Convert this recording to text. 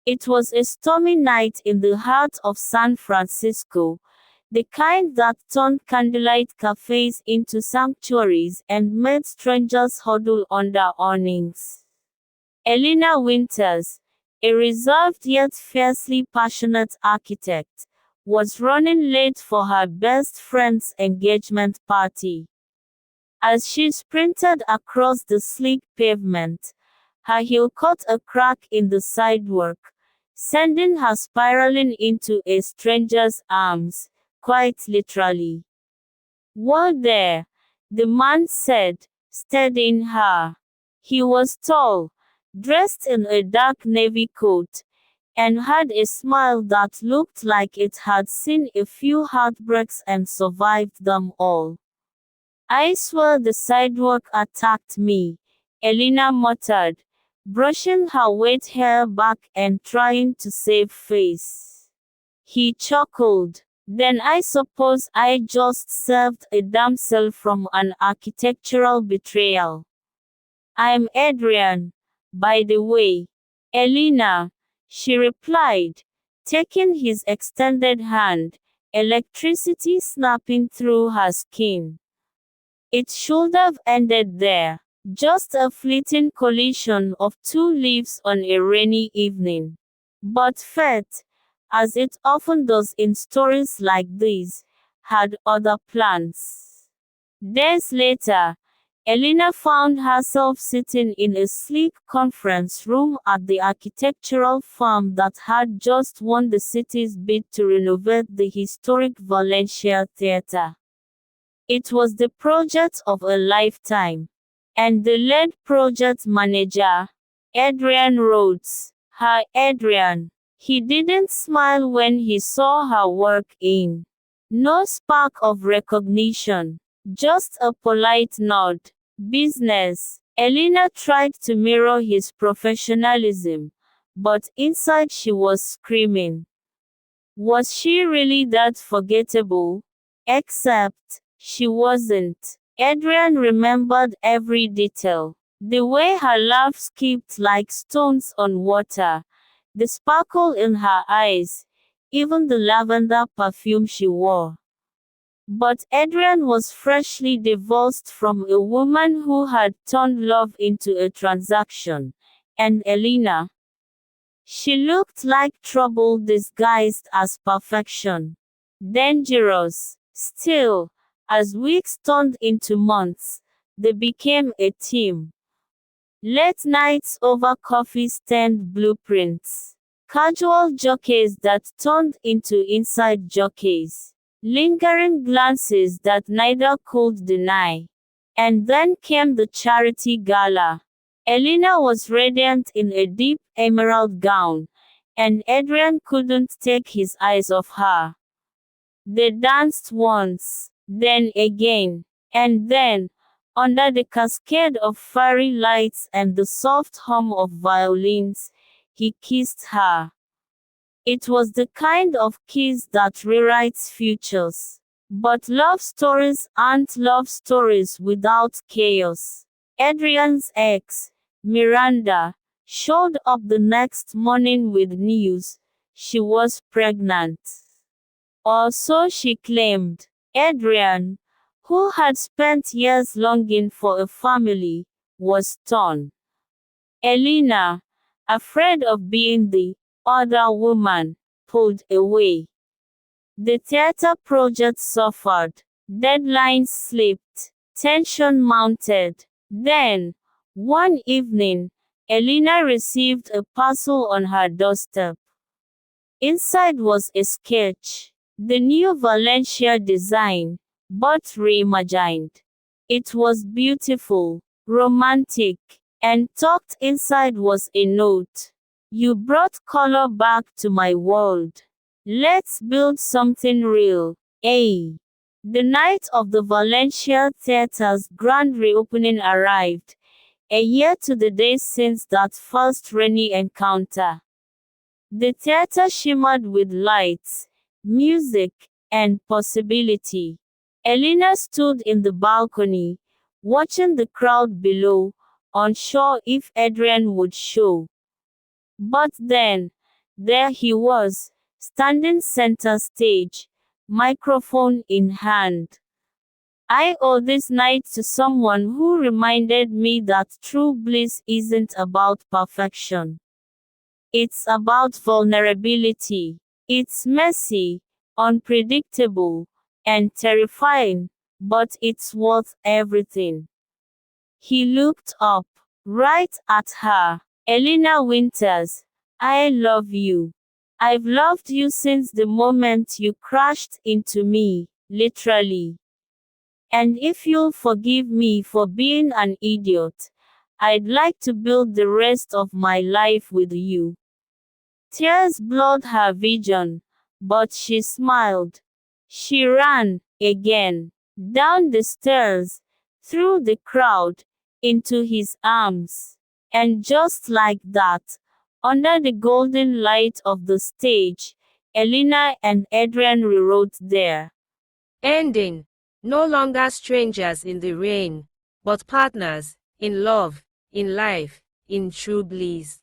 It was a stormy night in the heart of San Francisco, the kind that turned candlelight cafes into sanctuaries and made strangers huddle under awnings. Elena Winters, a reserved yet fiercely passionate architect, was running late for her best friend's engagement party. As she sprinted across the sleek pavement, her heel caught a crack in the sidewalk, sending her spiraling into a stranger's arms, quite literally. "Whoa there," the man said, steadying her. He was tall, dressed in a dark navy coat, and had a smile that looked like it had seen a few heartbreaks and survived them all. "I swear the sidewalk attacked me," Elena muttered, brushing her wet hair back and trying to save face. He chuckled. "Then I suppose I just saved a damsel from an architectural betrayal. I'm Adrian, by the way." "Elena," she replied, taking his extended hand, electricity snapping through her skin. It should have ended there. Just a fleeting collision of two leaves on a rainy evening. But fate, as it often does in stories like these, had other plans. Days later, Elena found herself sitting in a sleek conference room at the architectural firm that had just won the city's bid to renovate the historic Valencia Theatre. It was the project of a lifetime. And the lead project manager, Adrian Rhodes, her Adrian. He didn't smile when he saw her work in. No spark of recognition, just a polite nod. "Business." Elena tried to mirror his professionalism, but inside she was screaming. Was she really that forgettable? Except, she wasn't. Adrian remembered every detail. The way her laugh skipped like stones on water, the sparkle in her eyes, even the lavender perfume she wore. But Adrian was freshly divorced from a woman who had turned love into a transaction, and Elena, she looked like trouble disguised as perfection. Dangerous. Still, as weeks turned into months, they became a team. Late nights over coffee-stained blueprints. Casual jockeys that turned into inside jockeys. Lingering glances that neither could deny. And then came the charity gala. Elena was radiant in a deep emerald gown, and Adrian couldn't take his eyes off her. They danced once, then again, and then, under the cascade of fairy lights and the soft hum of violins, he kissed her. It was the kind of kiss that rewrites futures. But love stories aren't love stories without chaos. Adrian's ex, Miranda, showed up the next morning with news: she was pregnant. Or so she claimed. Adrian, who had spent years longing for a family, was torn. Elena, afraid of being the other woman, pulled away. The theater project suffered. Deadlines slipped. Tension mounted. Then, one evening, Elena received a parcel on her doorstep. Inside was a sketch. The new Valencia design, but reimagined. It was beautiful, romantic, and tucked inside was a note. "You brought color back to my world. Let's build something real, eh?" The night of the Valencia Theatre's grand reopening arrived, a year to the day since that first rainy encounter. The theater shimmered with lights, music, and possibility. Elena stood in the balcony, watching the crowd below, unsure if Adrian would show. But then, There he was, standing center stage, microphone in hand. I owe this night to someone who reminded me that true bliss isn't about perfection. It's about vulnerability. It's messy, unpredictable, and terrifying, but it's worth everything. He looked up, right at her. Elena Winters, I love you. I've loved you since the moment you crashed into me, literally. And if you'll forgive me for being an idiot, I'd like to build the rest of my life with you. Tears blurred her vision, but she smiled. She ran, again, down the stairs, through the crowd, into his arms. And just like that, under the golden light of the stage, Elena and Adrian rewrote their ending. No longer strangers in the rain, but partners, in love, in life, in true bliss.